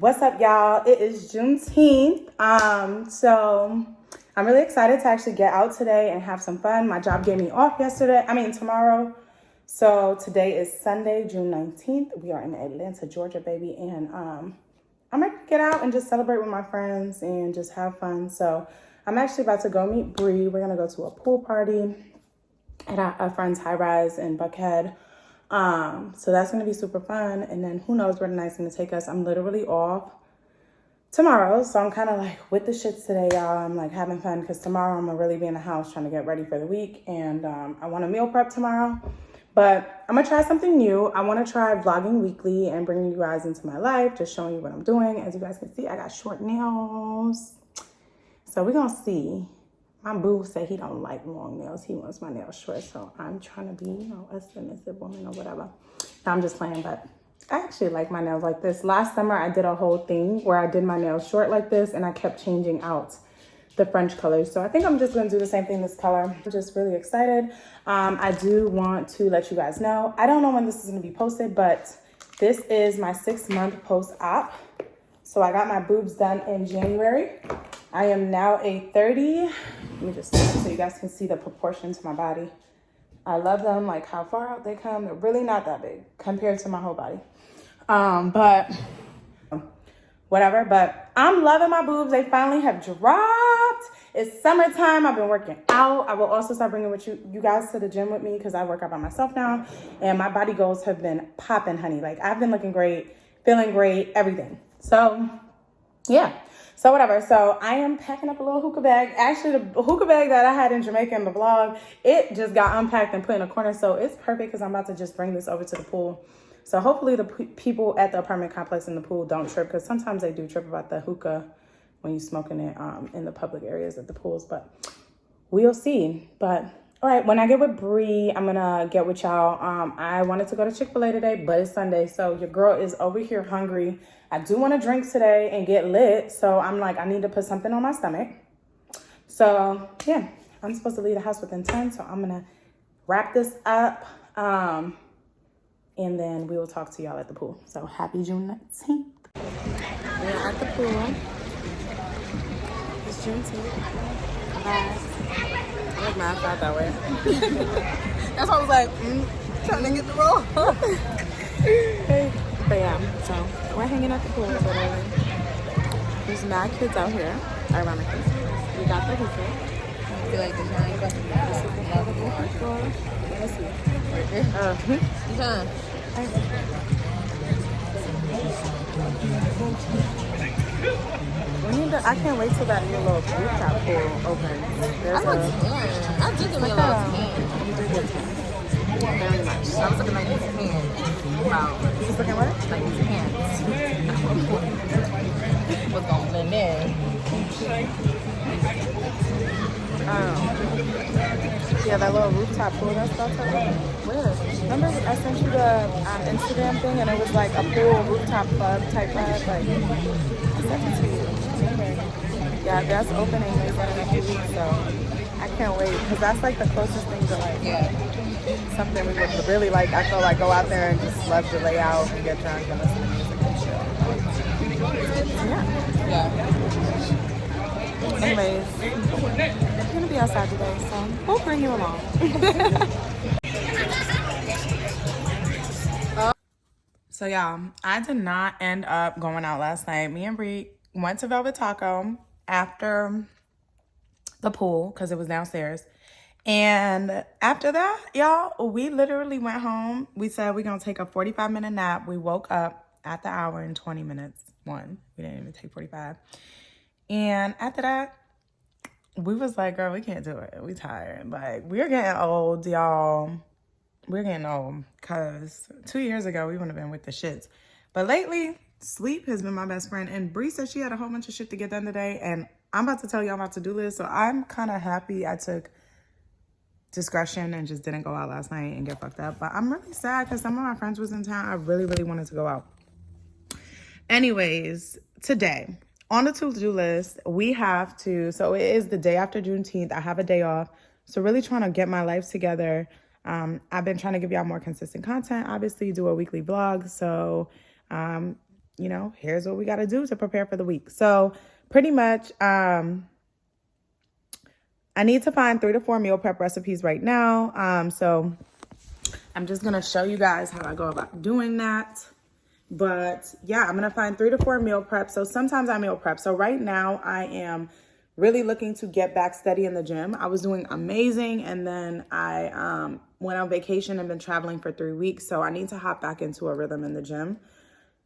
What's up, y'all? It is Juneteenth. So I'm really excited to actually get out today and have some fun. My job gave me off tomorrow. So today is Sunday, June 19th. We are in Atlanta, Georgia, baby. And I'm ready to get out and just celebrate with my friends and just have fun. So I'm actually about to go meet Bree. We're going to go to a pool party at a friend's high-rise in Buckhead. So that's going to be super fun. And then who knows where the night's going to take us. I'm literally off tomorrow. So I'm kind of like with the shits today, y'all. I'm like having fun because tomorrow I'm going to really be in the house trying to get ready for the week. And I want to meal prep tomorrow. But I'm going to try something new. I want to try vlogging weekly and bringing you guys into my life, just showing you what I'm doing. As you guys can see, I got short nails. So we're going to see. My boo said he don't like long nails. He wants my nails short. So I'm trying to be, a submissive woman or whatever. No, I'm just playing, but I actually like my nails like this. Last summer, I did a whole thing where I did my nails short like this, and I kept changing out the French colors. So I think I'm just going to do the same thing this color. I'm just really excited. I do want to let you guys know. I don't know when this is going to be posted, but this is my 6-month post-op. So I got my boobs done in January. I am now a 30. Let me just stand so you guys can see the proportion to my body. I love them, like how far out they come. They're really not that big compared to my whole body. But whatever. But I'm loving my boobs. They finally have dropped. It's summertime. I've been working out. I will also start bringing you guys to the gym with me because I work out by myself now. And my body goals have been popping, honey. Like I've been looking great, feeling great, everything. So yeah. So whatever. So I am packing up a little hookah bag. Actually, the hookah bag that I had in Jamaica in the vlog, it just got unpacked and put in a corner. So it's perfect because I'm about to just bring this over to the pool. So hopefully the people at the apartment complex in the pool don't trip, because sometimes they do trip about the hookah when you're smoking it in the public areas at the pools. But we'll see. But all right, when I get with Bree, I'm going to get with y'all. I wanted to go to Chick-fil-A today, but it's Sunday. So your girl is over here hungry. I do want to drink today and get lit. So I'm like, I need to put something on my stomach. So yeah, I'm supposed to leave the house within 10. So I'm going to wrap this up. And then we will talk to y'all at the pool. So happy June 19th. We're at the pool. It's Juneteenth. Bye. I like my outfit that way. That's why I was like, trying to get the roll. But yeah, so we're hanging at the pool literally. There's mad kids out here, ironically. We got the hookah. I feel like there's not Let's see. I can't wait till that new little rooftop pool opens. I did give me a little tan. You did get tan. Very much. I was looking like these hands. Wow. You was looking what? Like these hands. What's going to blend in? Yeah, that little rooftop pool, that's about to open. Where? Remember I sent you the Instagram thing and it was like a pool rooftop club type vibe? Like, I sent it to you. Yeah, that's opening in a few weeks, so I can't wait. Because that's like the closest thing to like something we would really like. I feel like go out there and just love to lay out and get drunk and listen to music and chill. Yeah. Anyways, I'm gonna be outside today, so we'll bring you along. So y'all, I did not end up going out last night. Me and Bree went to Velvet Taco after the pool because it was downstairs. And after that, y'all, we literally went home. We said we're gonna take a 45-minute nap. We woke up at the hour and 20 minutes. We didn't even take 45. And after that, we was like, girl, we can't do it. We tired. Like, we're getting old, y'all. We're getting old because 2 years ago, we wouldn't have been with the shits. But lately, sleep has been my best friend. And Bree said she had a whole bunch of shit to get done today. And I'm about to tell y'all my to-do list. So I'm kind of happy I took discretion and just didn't go out last night and get fucked up. But I'm really sad because some of my friends was in town. I really, really wanted to go out. Anyways, today, on the to-do list, we have to, so it is the day after Juneteenth. I have a day off. So really trying to get my life together. I've been trying to give y'all more consistent content. Obviously, do a weekly vlog. So you know, here's what we got to do to prepare for the week. So pretty much, I need to find 3 to 4 meal prep recipes right now. So I'm just going to show you guys how I go about doing that. But yeah, I'm going to find 3 to 4 meal prep. So sometimes I meal prep. So right now I am really looking to get back steady in the gym. I was doing amazing. And then I went on vacation and been traveling for 3 weeks. So I need to hop back into a rhythm in the gym.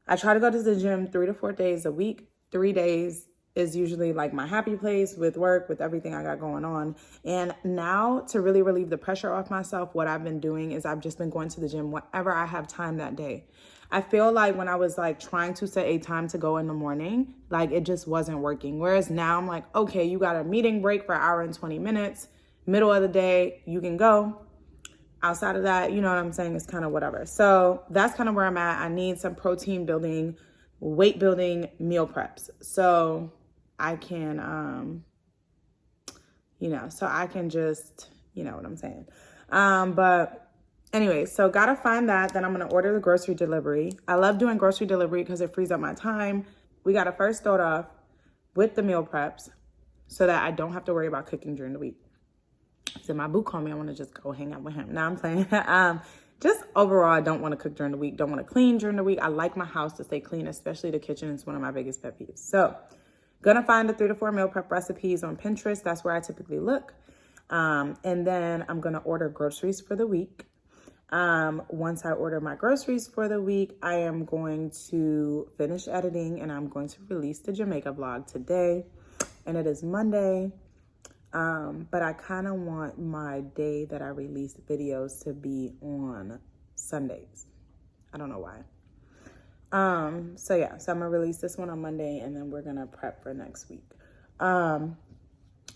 I try to go to the gym 3 to 4 days a week. 3 days is usually like my happy place with work, with everything I got going on. And now to really relieve the pressure off myself, what I've been doing is I've just been going to the gym whenever I have time that day. I feel like when I was like trying to set a time to go in the morning, like it just wasn't working. Whereas now I'm like, okay, you got a meeting break for 1 hour and 20 minutes, middle of the day, you can go. Outside of that, you know what I'm saying, it's kind of whatever. So that's kind of where I'm at. I need some protein building, weight building meal preps. So I can, so I can just, you know what I'm saying. But anyway, so gotta find that. Then I'm gonna order the grocery delivery. I love doing grocery delivery because it frees up my time. We gotta first start off with the meal preps so that I don't have to worry about cooking during the week. So my boo called me, I want to just go hang out with him. Now I'm playing. Just overall, I don't want to cook during the week. Don't want to clean during the week. I like my house to stay clean, especially the kitchen. It's one of my biggest pet peeves. So gonna find the 3 to 4 meal prep recipes on Pinterest. That's where I typically look. And then I'm gonna order groceries for the week. Once I order my groceries for the week, I am going to finish editing and I'm going to release the Jamaica vlog today. And it is Monday. But I kind of want my day that I release videos to be on Sundays. I don't know why. So yeah, so I'm gonna release this one on Monday and then we're gonna prep for next week. I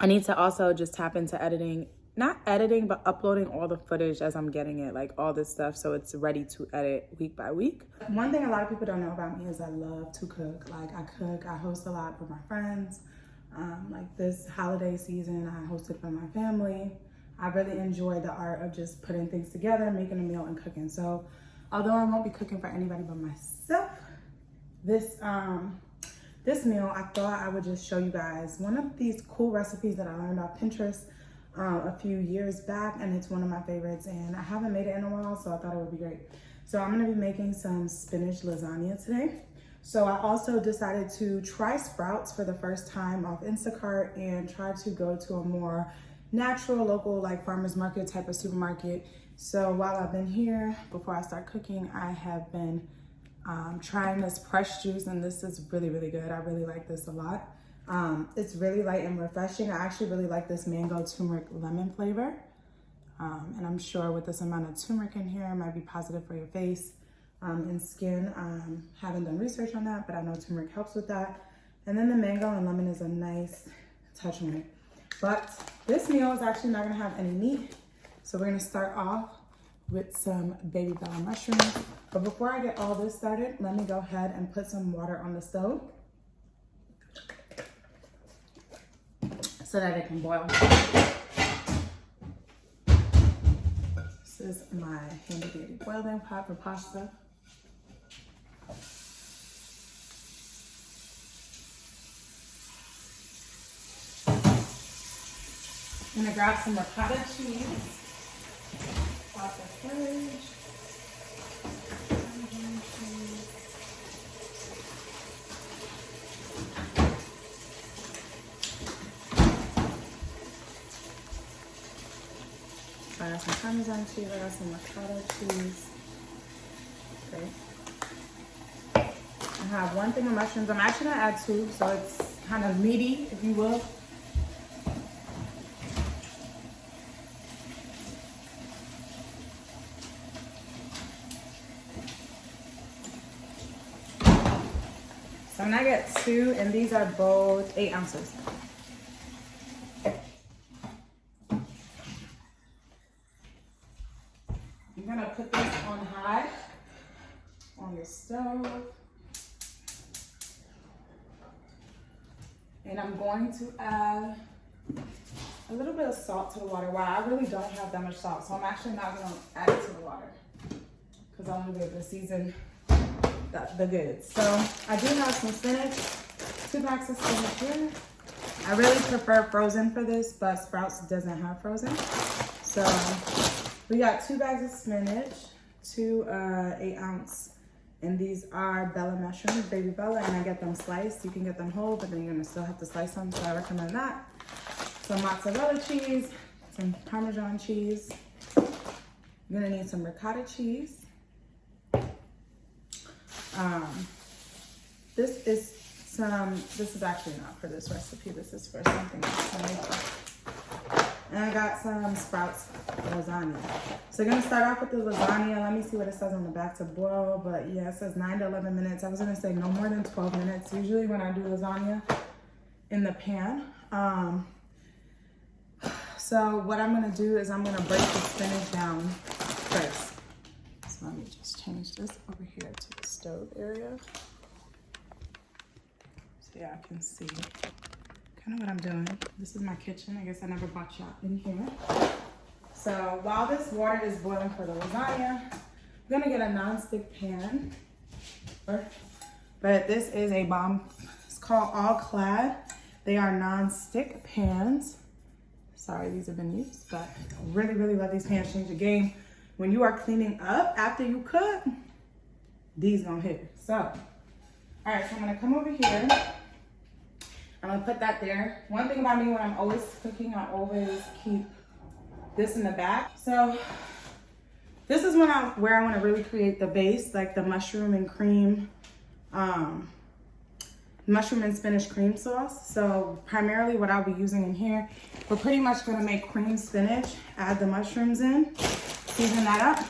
need to also just tap into editing, not editing, but uploading all the footage as I'm getting it, like all this stuff. So it's ready to edit week by week. One thing a lot of people don't know about me is I love to cook. Like I host a lot with my friends. Like this holiday season, I hosted for my family. I really enjoy the art of just putting things together, making a meal and cooking. So although I won't be cooking for anybody but myself, this meal, I thought I would just show you guys one of these cool recipes that I learned off Pinterest a few years back, and it's one of my favorites, and I haven't made it in a while, so I thought it would be great. So I'm gonna be making some spinach lasagna today. So I also decided to try sprouts for the first time off Instacart and try to go to a more natural, local, like farmer's market type of supermarket. So while I've been here, before I start cooking, I have been trying this pressed juice, and this is really, really good. I really like this a lot. It's really light and refreshing. I actually really like this mango turmeric lemon flavor. And I'm sure with this amount of turmeric in here, it might be positive for your face. And skin. Haven't done research on that, but I know turmeric helps with that. And then the mango and lemon is a nice touch on it. But this meal is actually not gonna have any meat. So we're gonna start off with some baby bell mushrooms. But before I get all this started, let me go ahead and put some water on the stove so that it can boil. This is my handy dandy boiling pot for pasta. I'm gonna grab some ricotta cheese off the fridge. I got some Parmesan cheese, I got some ricotta cheese. Okay. I have 1 thing of mushrooms. I'm actually gonna add 2, so it's kind of meaty, if you will. So I'm gonna get 2, and these are both 8 ounces. I'm gonna put this on high on the stove. And I'm going to add a little bit of salt to the water. Wow, I really don't have that much salt, so I'm actually not gonna add it to the water because I want to be able to season the goods. So I do have some spinach, 2 packs of spinach here. I really prefer frozen for this, but Sprouts doesn't have frozen. So we got 2 bags of spinach, 2 8-ounce, and these are Bella mushrooms, baby Bella, and I get them sliced. You can get them whole, but then you're gonna still have to slice them, so I recommend that. Some mozzarella cheese, some Parmesan cheese. You're gonna need some ricotta cheese. This is actually not for this recipe. This is for something else. And I got some Sprouts lasagna. So we're gonna start off with the lasagna. Let me see what it says on the back to boil, but yeah, it says 9 to 11 minutes. I was gonna say no more than 12 minutes. Usually when I do lasagna in the pan. So what I'm gonna do is I'm gonna break the spinach down first. So let me just change this over here to the stove area. So yeah, I can see kind of what I'm doing. This is my kitchen. I guess I never brought y'all in here. So while this water is boiling for the lasagna, I'm gonna get a non-stick pan. But this is a bomb. It's called All Clad. They are non-stick pans. Sorry, these have been used, but I really, really love these pans. Change the game. When you are cleaning up after you cook, these gonna hit. So, all right, so I'm gonna come over here. I'm gonna put that there. One thing about me when I'm always cooking, I always keep this in the back. So this is where I wanna really create the base, like the mushroom and cream, mushroom and spinach cream sauce. So primarily what I'll be using in here, we're pretty much gonna make cream spinach, add the mushrooms in, season that up,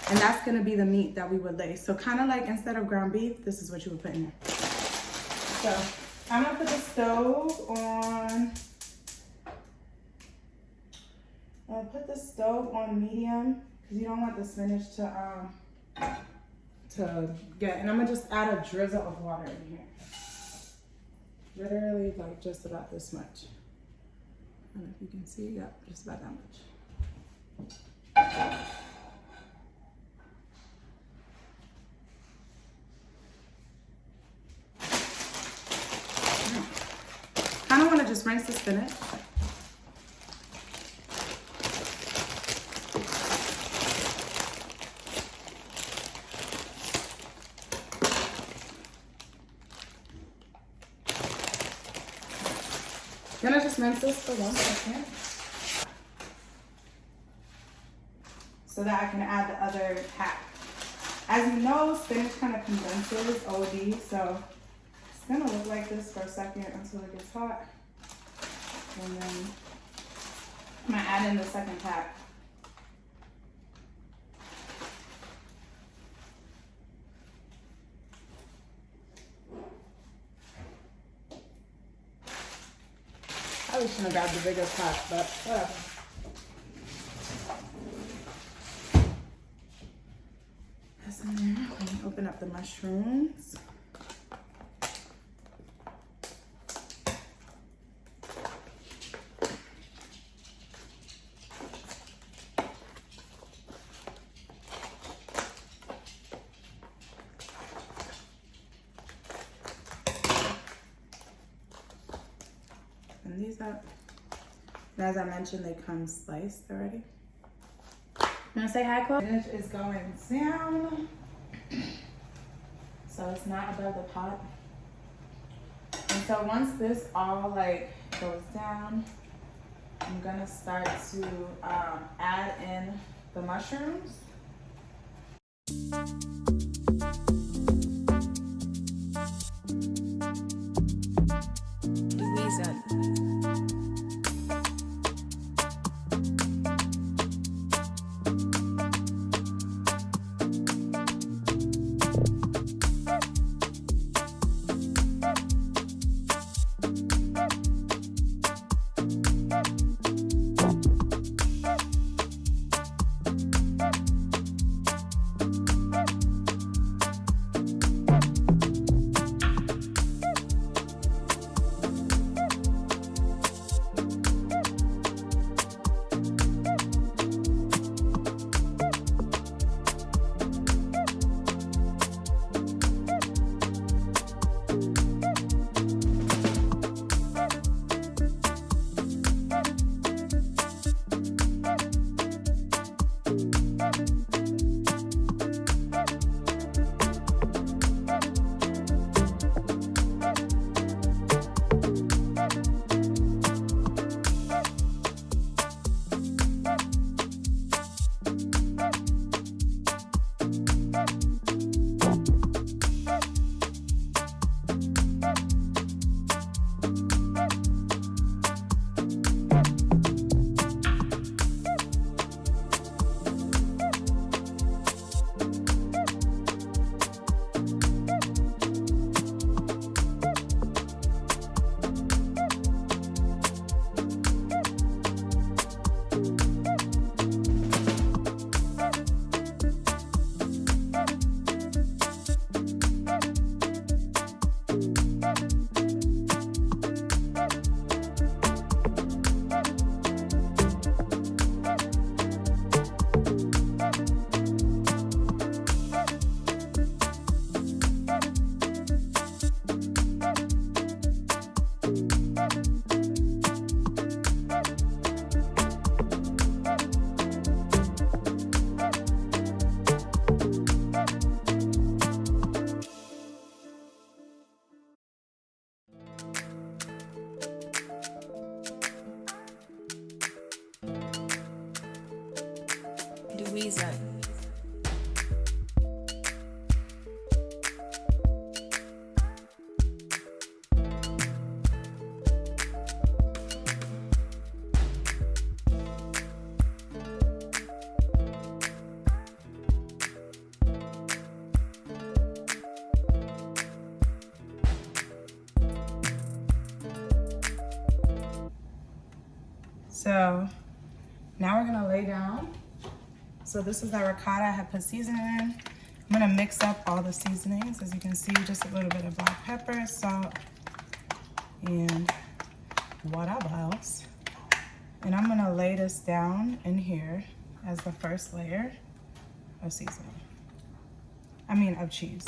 and that's gonna be the meat that we would lay. So kind of like instead of ground beef, this is what you would put in there. So I'm gonna put the stove on. I'll put the stove on medium because you don't want the spinach to get, and I'm gonna just add a drizzle of water in here. Literally like just about this much. I don't know if you can see, yep, just about that much. Kind of want to just rinse the spinach. Gonna just rinse this for 1 second so that I can add the other pack. As you know, spinach kind of condenses OD, so it's gonna look like this for a second until it gets hot. And then I'm gonna add in the second pack. I shouldn't have grabbed the bigger pot, but whatever. That's in there. Let me open up the mushrooms. These up. And as I mentioned, they come sliced already. I'm gonna say hi, Chloe. Spinach is going down, so it's not above the pot. And so once this all like goes down, I'm gonna start to add in the mushrooms. So now we're gonna lay down. So this is the ricotta I have put seasoning in. I'm gonna mix up all the seasonings. As you can see, just a little bit of black pepper, salt, and whatever else. And I'm gonna lay this down in here as the first layer of seasoning. Of cheese.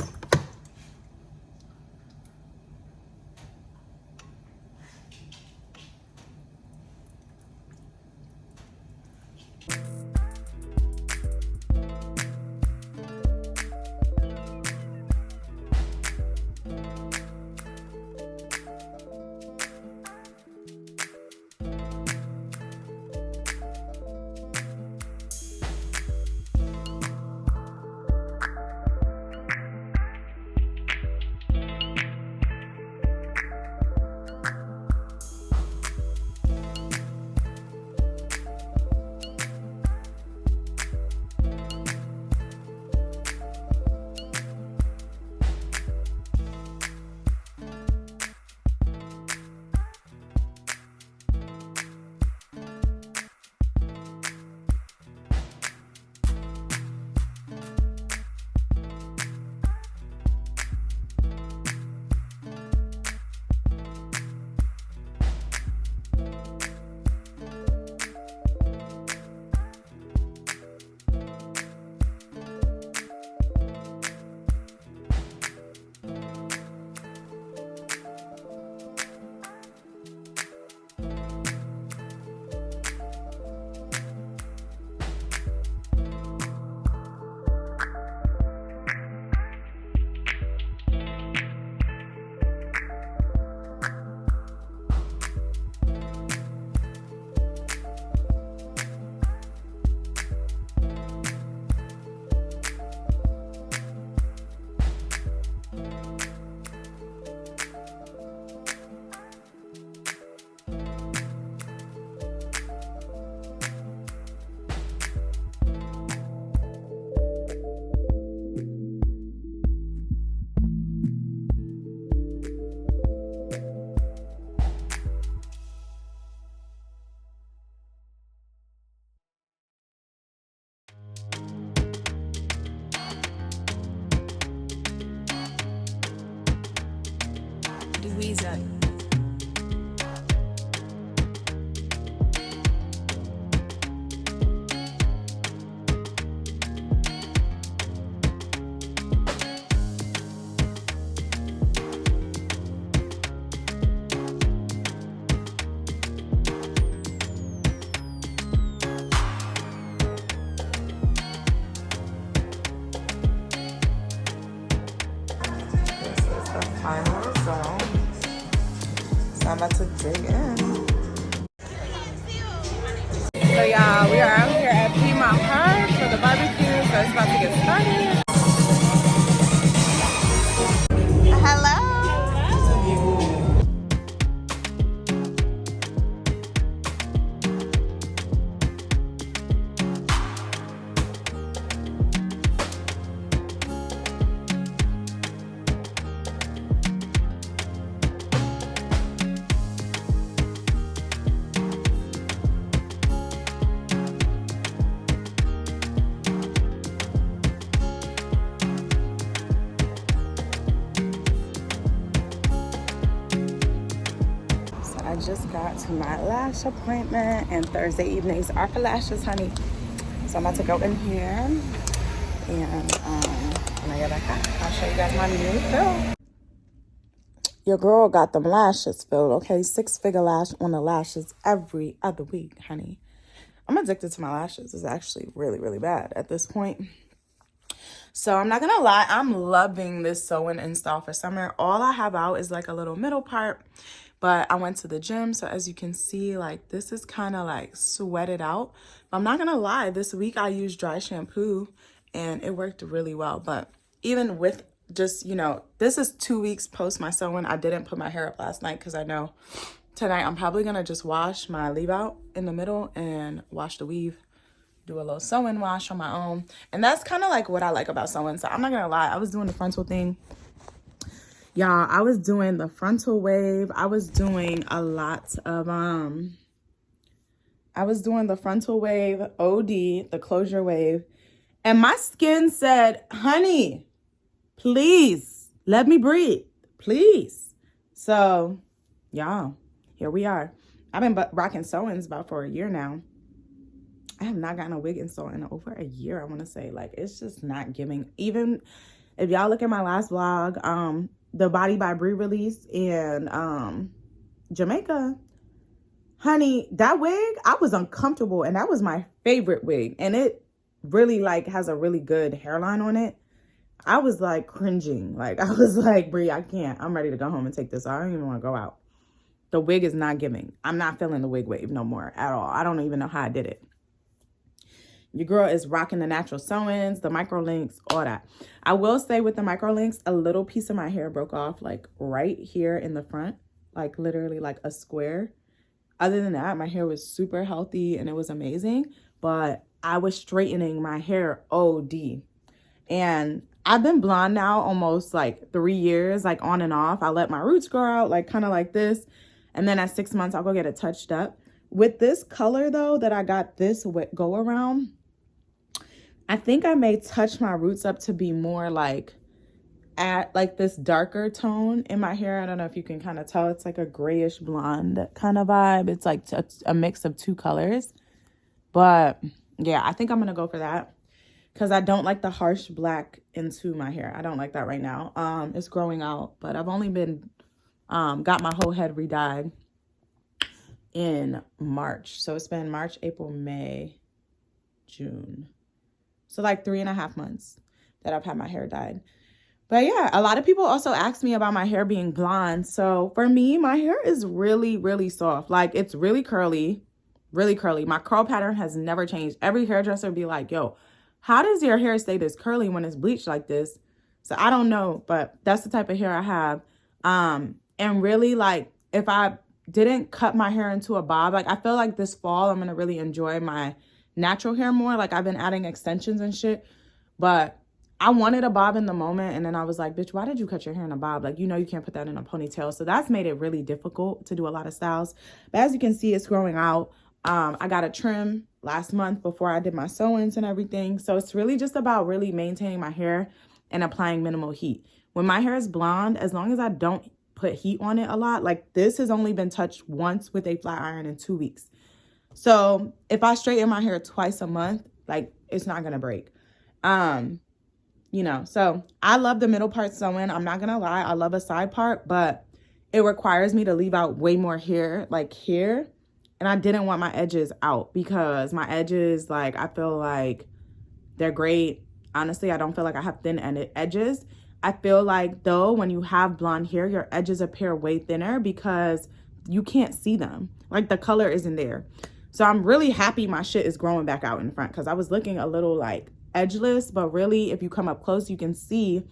Final result. So I'm about to dig in. So y'all, we are out here at Piedmont Park for the barbecue, so it's about to get started. Hello. I just got to my lash appointment, and Thursday evenings are for lashes, honey. So I'm about to go in here, and when I get back out, I'll show you guys my new fill. Your girl got them lashes filled, okay? 6-figure lash on the lashes every other week, honey. I'm addicted to my lashes. It's actually really, really bad at this point. So I'm not gonna lie, I'm loving this sew-in install for summer. All I have out is like a little middle part, But I went to the gym, so as you can see, like this is kind of like sweated out. But I'm not gonna lie, this week I used dry shampoo and it worked really well. But even with just, you know, this is 2 weeks post my sewing. I didn't put my hair up last night because I know tonight I'm probably gonna just wash my leave out in the middle and wash the weave, do a little sewing wash on my own. And that's kind of like what I like about sewing. So I'm not gonna lie, I was doing the frontal thing. Y'all, I was doing the frontal wave. I was doing a lot of, I was doing the frontal wave, OD, the closure wave. And my skin said, honey, please, let me breathe, please. So, y'all, here we are. I've been rocking sewings about for a year now. I have not gotten a wig installed in over a year, I want to say. Like, it's just not giving. Even if y'all look at my last vlog, the Body by Brie release in Jamaica, honey, that wig, I was uncomfortable, and that was my favorite wig, and it really like has a really good hairline on it. I was like cringing, like I was like, Brie, I can't, I'm ready to go home and take this. I don't even want to go out. The wig is not giving. I'm not feeling the wig wave no more at all. I don't even know how I did it. Your girl is rocking the natural sewings, the micro links, all that. I will say with the micro links, a little piece of my hair broke off like right here in the front, like literally like a square. Other than that, my hair was super healthy and it was amazing, but I was straightening my hair OD. And I've been blonde now almost like 3 years, like on and off. I let my roots grow out, like kind of like this. And then at 6 months, I'll go get it touched up. With this color though, that I got this go around, I think I may touch my roots up to be more like at like this darker tone in my hair. I don't know if you can kind of tell. It's like a grayish blonde kind of vibe. It's like a mix of 2 colors. But yeah, I think I'm going to go for that because I don't like the harsh black into my hair. I don't like that right now. It's growing out, but I've only been, got my whole head re-dyed in March. So it's been March, April, May, June. So like 3.5 months that I've had my hair dyed. But yeah, a lot of people also ask me about my hair being blonde. So for me, my hair is really, really soft. Like it's really curly, really curly. My curl pattern has never changed. Every hairdresser would be like, yo, how does your hair stay this curly when it's bleached like this? So I don't know, but that's the type of hair I have. And really like if I didn't cut my hair into a bob, like I feel like this fall, I'm going to really enjoy my natural hair more. Like I've been adding extensions and shit, but I wanted a bob in the moment. And then I was like, bitch, why did you cut your hair in a bob? Like, you know, you can't put that in a ponytail. So that's made it really difficult to do a lot of styles. But as you can see, it's growing out. I got a trim last month before I did my sewings and everything. So it's really just about really maintaining my hair and applying minimal heat. When my hair is blonde, as long as I don't put heat on it a lot, like this has only been touched once with a flat iron in 2 weeks. So if I straighten my hair twice a month, like it's not gonna break. You know, so I love the middle part sewing. I'm not gonna lie, I love a side part, but it requires me to leave out way more hair, like here. And I didn't want my edges out because my edges, like I feel like they're great. Honestly, I don't feel like I have thin edges. I feel like though, when you have blonde hair, your edges appear way thinner because you can't see them. Like the color isn't there. So I'm really happy my shit is growing back out in front because I was looking a little like edgeless, but really if you come up close, you can see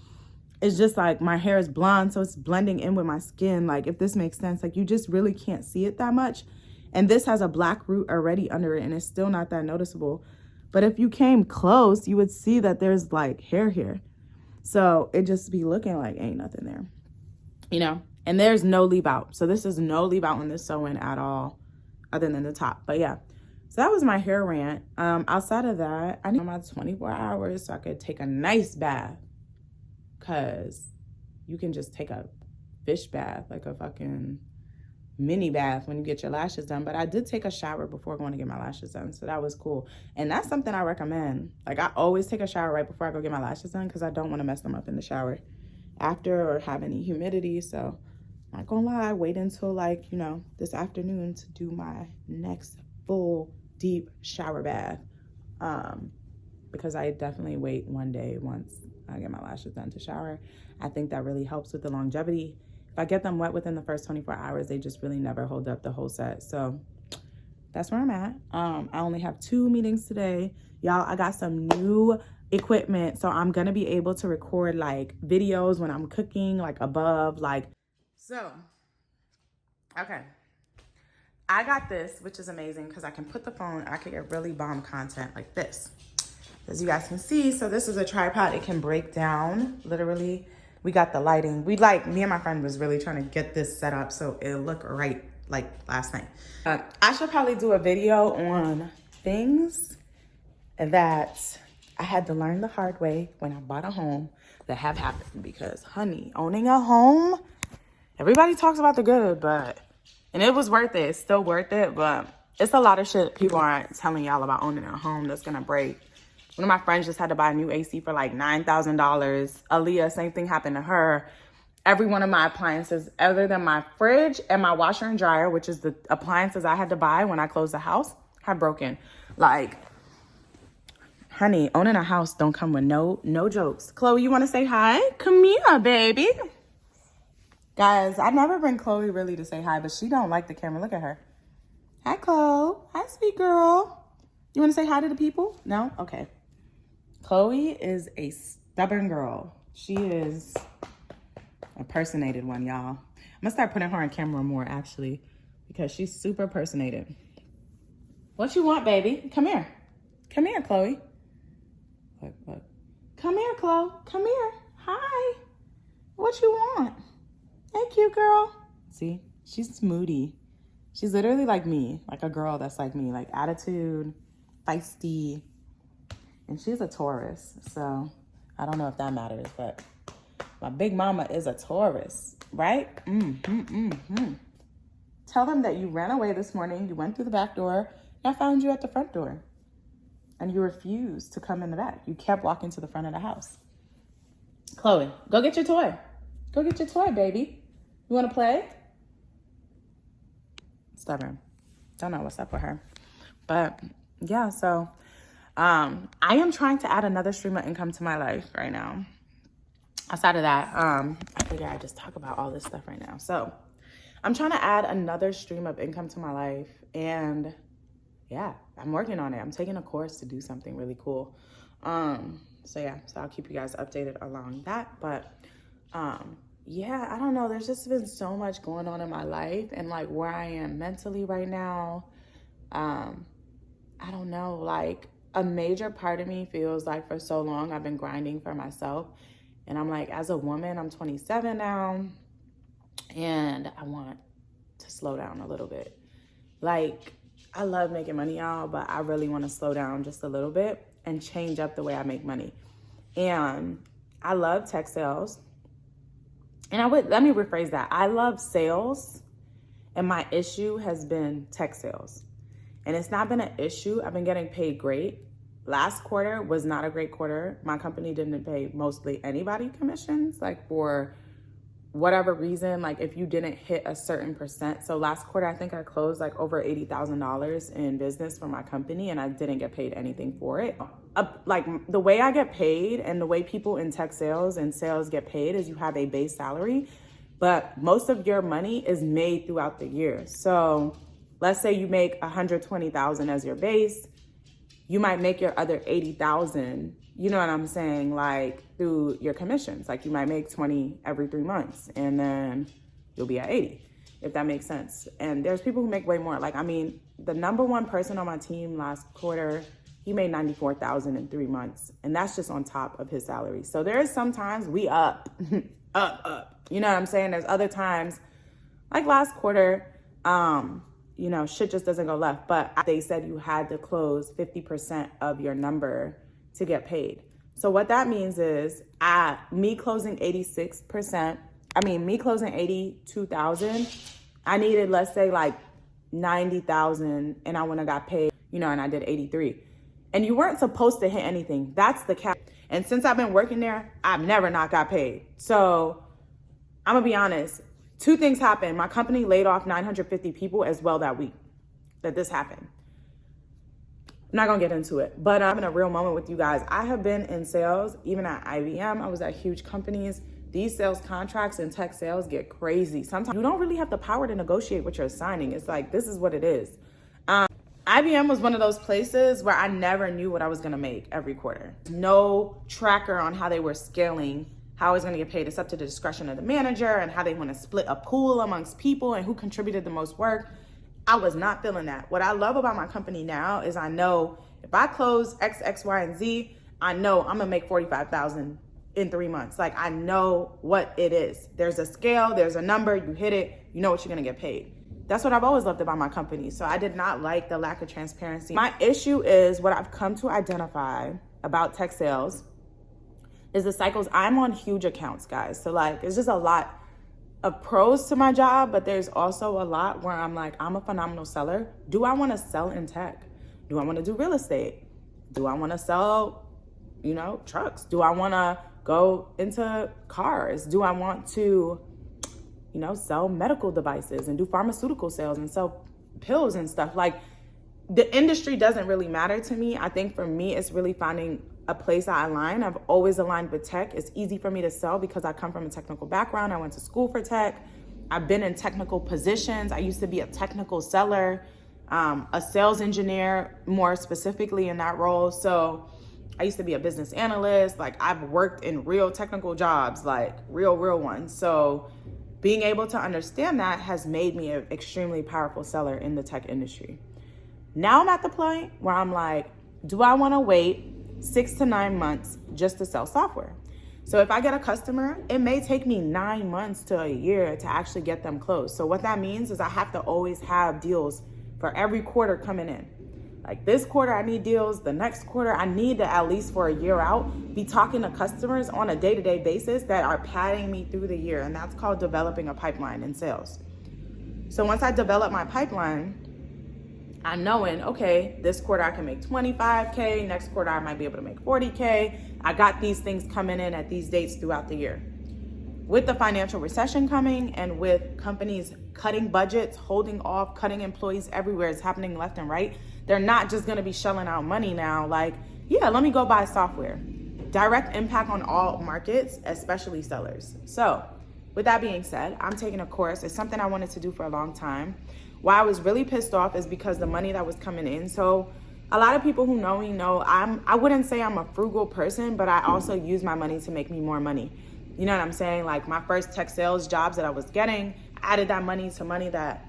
it's just like my hair is blonde. So it's blending in with my skin. Like if this makes sense, like you just really can't see it that much. And this has a black root already under it and it's still not that noticeable. But if you came close, you would see that there's like hair here. So it just be looking like ain't nothing there, you know? And there's no leave out. So this is no leave out on this sewing at all other than the top. But yeah, so that was my hair rant. Outside of that, I need my 24 hours so I could take a nice bath. Cause you can just take a fish bath, like a fucking mini bath when you get your lashes done. But I did take a shower before going to get my lashes done. So that was cool. And that's something I recommend. Like I always take a shower right before I go get my lashes done because I don't want to mess them up in the shower after or have any humidity. So not gonna lie, wait until like, you know, this afternoon to do my next full deep shower bath. Because I definitely wait one day once I get my lashes done to shower. I think that really helps with the longevity. if I get them wet within the first 24 hours, they just really never hold up the whole set. So that's where I'm at. I only have 2 meetings today. Y'all, I got some new equipment. So I'm going to be able to record like videos when I'm cooking, like above, like. So, okay. I got this, which is amazing because I can put the phone, I can get really bomb content like this. As you guys can see, so this is a tripod. It can break down, literally. We got the lighting. Me and my friend was really trying to get this set up so it'll look right like last night. I should probably do a video on things that I had to learn the hard way when I bought a home that have happened. Because, honey, owning a home, everybody talks about the good, and it was worth it. It's still worth it, but it's a lot of shit people aren't telling y'all about owning a home that's gonna break. One of my friends just had to buy a new AC for like $9,000. Aaliyah, same thing happened to her. Every one of my appliances, other than my fridge and my washer and dryer, which is the appliances I had to buy when I closed the house, have broken. Like, honey, owning a house don't come with no jokes. Chloe, you want to say hi? Come here, baby. Guys, I never bring Chloe really to say hi, but she don't like the camera. Look at her. Hi, Chloe. Hi, sweet girl. You want to say hi to the people? No? Okay. Chloe is a stubborn girl. She is a personated one, y'all. I'm gonna start putting her on camera more, actually, because she's super personated. What you want, baby? Come here. Come here, Chloe. Look. Come here, Chloe. Come here. Hi. What you want? Hey, cute girl. See, she's moody. She's literally like me, like a girl that's like me, like attitude, feisty. And she's a Taurus, so I don't know if that matters, but my big mama is a Taurus, right? Tell them that you ran away this morning, you went through the back door, and I found you at the front door. And you refused to come in the back. You kept walking to the front of the house. Chloe, go get your toy. Go get your toy, baby. You want to play? Stubborn. Don't know what's up with her. But yeah, so I am trying to add another stream of income to my life right now. Outside of that, I figure I just talk about all this stuff right now. So I'm trying to add another stream of income to my life. And yeah, I'm working on it. I'm taking a course to do something really cool. So yeah, so I'll keep you guys updated along that. But yeah, I don't know. There's just been so much going on in my life and like where I am mentally right now. I don't know, like a major part of me feels like for so long I've been grinding for myself. And I'm like, as a woman, I'm 27 now, and I want to slow down a little bit. Like, I love making money, y'all, but I really want to slow down just a little bit and change up the way I make money. And I love tech sales. And let me rephrase that. I love sales, and my issue has been tech sales. And it's not been an issue. I've been getting paid great. Last quarter was not a great quarter. My company didn't pay mostly anybody commissions, like for whatever reason, like if you didn't hit a certain percent. So last quarter, I think I closed like over $80,000 in business for my company, and I didn't get paid anything for it. Like the way I get paid and the way people in tech sales and sales get paid is you have a base salary, but most of your money is made throughout the year. So let's say you make $120,000 as your base. You might make your other $80,000, you know what I'm saying, like through your commissions. Like you might make 20 every 3 months, and then you'll be at 80, if that makes sense. And there's people who make way more. Like, I mean, the number one person on my team last quarter, he made $94,000 in 3 months, and that's just on top of his salary. So there is sometimes we up, up. You know what I'm saying? There's other times, like last quarter, you know, shit just doesn't go left. But they said you had to close 50% of your number to get paid. So what that means is me closing 82,000, I needed, let's say like 90,000, and I wouldn't have got paid, you know, and I did 83. And you weren't supposed to hit anything. That's the cap. And since I've been working there, I've never not got paid. So I'm gonna be honest. 2 things happened. My company laid off 950 people as well that week that this happened. I'm not gonna get into it, but I'm in a real moment with you guys. I have been in sales, even at IBM. I was at huge companies these sales contracts and tech sales get crazy. Sometimes you don't really have the power to negotiate what you're signing. It's like, this is what it is. IBM was one of those places where I never knew what I was gonna make every quarter. No tracker on how they were scaling, how I was gonna get paid. It's up to the discretion of the manager and how they wanna split a pool amongst people and who contributed the most work. I was not feeling that. What I love about my company now is I know if I close X, X, Y, and Z, I know I'm gonna make $45,000 in 3 months. Like, I know what it is. There's a scale, there's a number, you hit it, you know what you're gonna get paid. That's what I've always loved about my company. So I did not like the lack of transparency. My issue is what I've come to identify about tech sales is the cycles. I'm on huge accounts, guys. So like, it's just a lot of pros to my job, but there's also a lot where I'm like, I'm a phenomenal seller. Do I want to sell in tech? Do I want to do real estate? Do I want to sell, trucks? Do I want to go into cars? Do I want to, sell medical devices and do pharmaceutical sales and sell pills and stuff? Like, the industry doesn't really matter to me. I think for me, it's really finding a place I align. I've always aligned with tech. It's easy for me to sell because I come from a technical background. I went to school for tech. I've been in technical positions. I used to be a technical seller, a sales engineer, more specifically in that role. So I used to be a business analyst. Like, I've worked in real technical jobs, like real ones. So being able to understand that has made me an extremely powerful seller in the tech industry. Now I'm at the point where I'm like, do I want to wait 6 to 9 months just to sell software? So if I get a customer, it may take me 9 months to a year to actually get them closed. So what that means is I have to always have deals for every quarter coming in. Like, this quarter I need deals, the next quarter I need to, at least for a year out, be talking to customers on a day-to-day basis that are padding me through the year. And that's called developing a pipeline in sales. So once I develop my pipeline, I'm knowing, okay, this quarter I can make 25K, next quarter I might be able to make 40K. I got these things coming in at these dates throughout the year. With the financial recession coming and with companies cutting budgets, holding off, cutting employees everywhere, it's happening left and right. They're not just gonna be shelling out money now, like, yeah, let me go buy software. Direct impact on all markets, especially sellers. So with that being said, I'm taking a course. It's something I wanted to do for a long time. Why I was really pissed off is because the money that was coming in. So a lot of people who know me know I wouldn't say I'm a frugal person, but I also use my money to make me more money. You know what I'm saying? Like, my first tech sales jobs that I was getting, added that money to money that,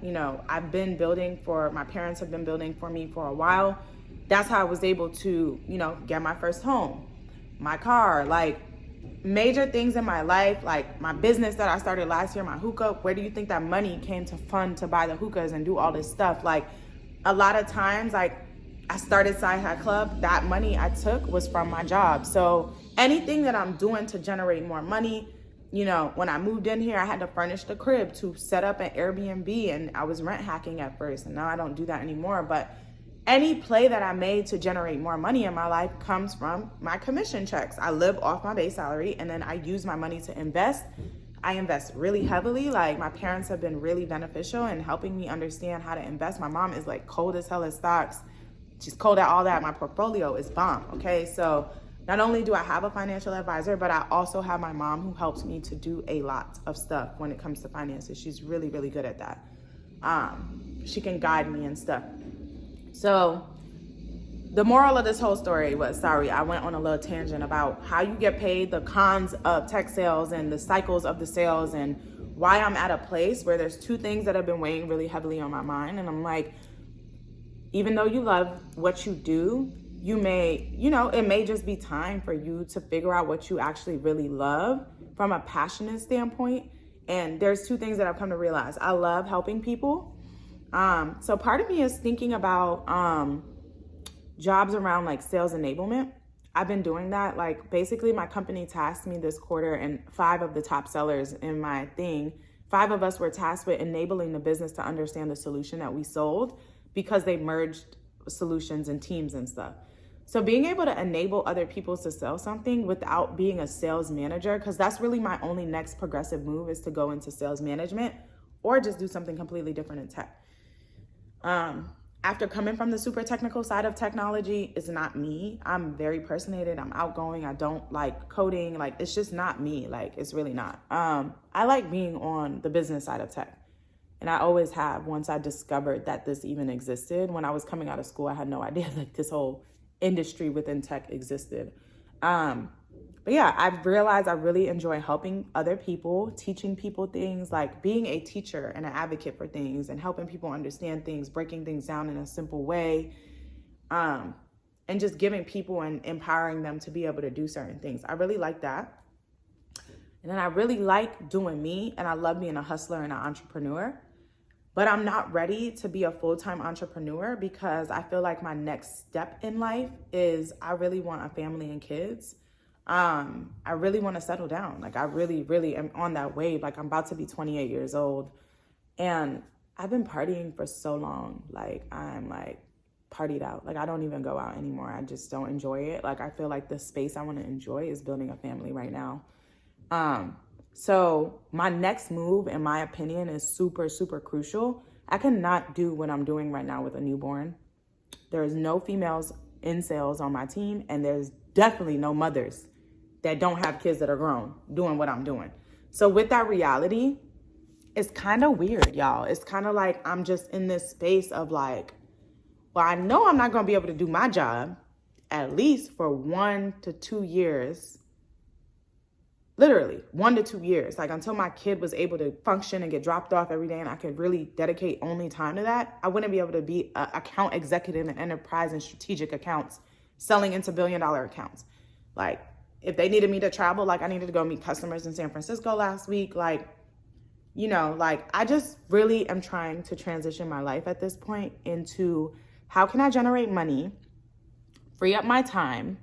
I've been building for, my parents have been building for me for a while. That's how I was able to, get my first home, my car, like major things in my life, like my business that I started last year, my hookah. Where do you think that money came to fund to buy the hookahs and do all this stuff? Like, a lot of times, like, I started Side Hat Club. That money I took was from my job. So anything that I'm doing to generate more money, when I moved in here, I had to furnish the crib to set up an Airbnb, and I was rent hacking at first, and now I don't do that anymore. But any play that I made to generate more money in my life comes from my commission checks. I live off my base salary, and then I use my money to invest. I invest really heavily. Like, my parents have been really beneficial in helping me understand how to invest. My mom is like cold as hell at stocks. She's cold at all that. My portfolio is bomb, okay? So not only do I have a financial advisor, but I also have my mom who helps me to do a lot of stuff when it comes to finances. She's really, really good at that. She can guide me and stuff. So the moral of this whole story was, sorry, I went on a little tangent about how you get paid, the cons of tech sales and the cycles of the sales, and why I'm at a place where there's two things that have been weighing really heavily on my mind. And I'm like, even though you love what you do, you may, it may just be time for you to figure out what you actually really love from a passionate standpoint. And there's two things that I've come to realize. I love helping people. So part of me is thinking about jobs around like sales enablement. I've been doing that. Like, basically my company tasked me this quarter, and 5 of the top sellers in my thing, 5 of us were tasked with enabling the business to understand the solution that we sold, because they merged solutions and teams and stuff. So being able to enable other people to sell something without being a sales manager, because that's really my only next progressive move, is to go into sales management or just do something completely different in tech. after coming from the super technical side of technology, it's not me. I'm very personated. I'm outgoing. I don't like coding. Like, it's just not me. Like, it's really not. I like being on the business side of tech. And I always have, once I discovered that this even existed. When I was coming out of school, I had no idea like this whole industry within tech existed. But yeah, I've realized I really enjoy helping other people, teaching people things, like being a teacher and an advocate for things and helping people understand things, breaking things down in a simple way, and just giving people and empowering them to be able to do certain things. I really like that. And then I really like doing me, and I love being a hustler and an entrepreneur. But I'm not ready to be a full-time entrepreneur because I feel like my next step in life is I really want a family and kids. I really want to settle down. Like, I really, really am on that wave. Like, I'm about to be 28 years old and I've been partying for so long. Like, I'm like partied out. Like, I don't even go out anymore. I just don't enjoy it. Like, I feel like the space I want to enjoy is building a family right now. So my next move, in my opinion, is super, super crucial. I cannot do what I'm doing right now with a newborn. There is no females in sales on my team, and there's definitely no mothers that don't have kids that are grown doing what I'm doing. So with that reality, it's kind of weird, y'all. It's kind of like I'm just in this space of like, well, I know I'm not going to be able to do my job at least for 1 to 2 years. Literally 1 to 2 years, like until my kid was able to function and get dropped off every day and I could really dedicate only time to that. I wouldn't be able to be an account executive in enterprise and strategic accounts, selling into $1 billion accounts. Like, if they needed me to travel, like I needed to go meet customers in San Francisco last week, like, you know, like I just really am trying to transition my life at this point into how can I generate money, free up my time,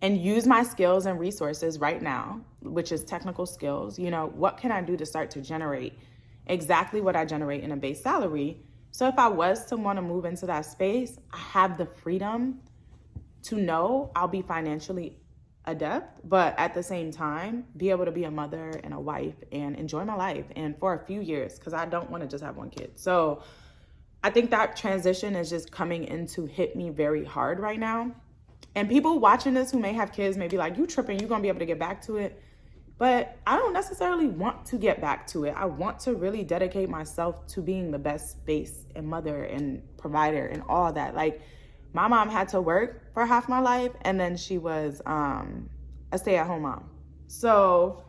and use my skills and resources right now, which is technical skills. You know, what can I do to start to generate exactly what I generate in a base salary? So if I was to want to move into that space, I have the freedom to know I'll be financially adept, but at the same time, be able to be a mother and a wife and enjoy my life and for a few years, because I don't want to just have one kid. So I think that transition is just coming in to hit me very hard right now. And people watching this who may have kids may be like, you tripping, you're going to be able to get back to it. But I don't necessarily want to get back to it. I want to really dedicate myself to being the best space and mother and provider and all that. Like, my mom had to work for half my life, and then she was a stay-at-home mom. So,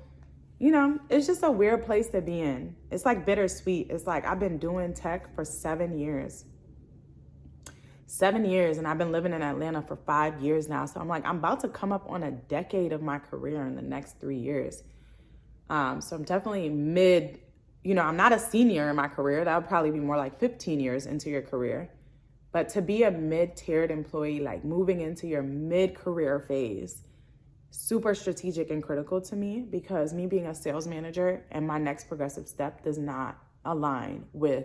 you know, it's just a weird place to be in. It's like bittersweet. It's like I've been doing tech for 7 years. 7 years, and I've been living in Atlanta for 5 years now. So I'm like, I'm about to come up on a decade of my career in the next 3 years. So I'm definitely mid, you know, I'm not a senior in my career. That would probably be more like 15 years into your career. But to be a mid-tiered employee, like moving into your mid-career phase, super strategic and critical to me, because me being a sales manager and my next progressive step does not align with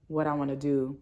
what I want to do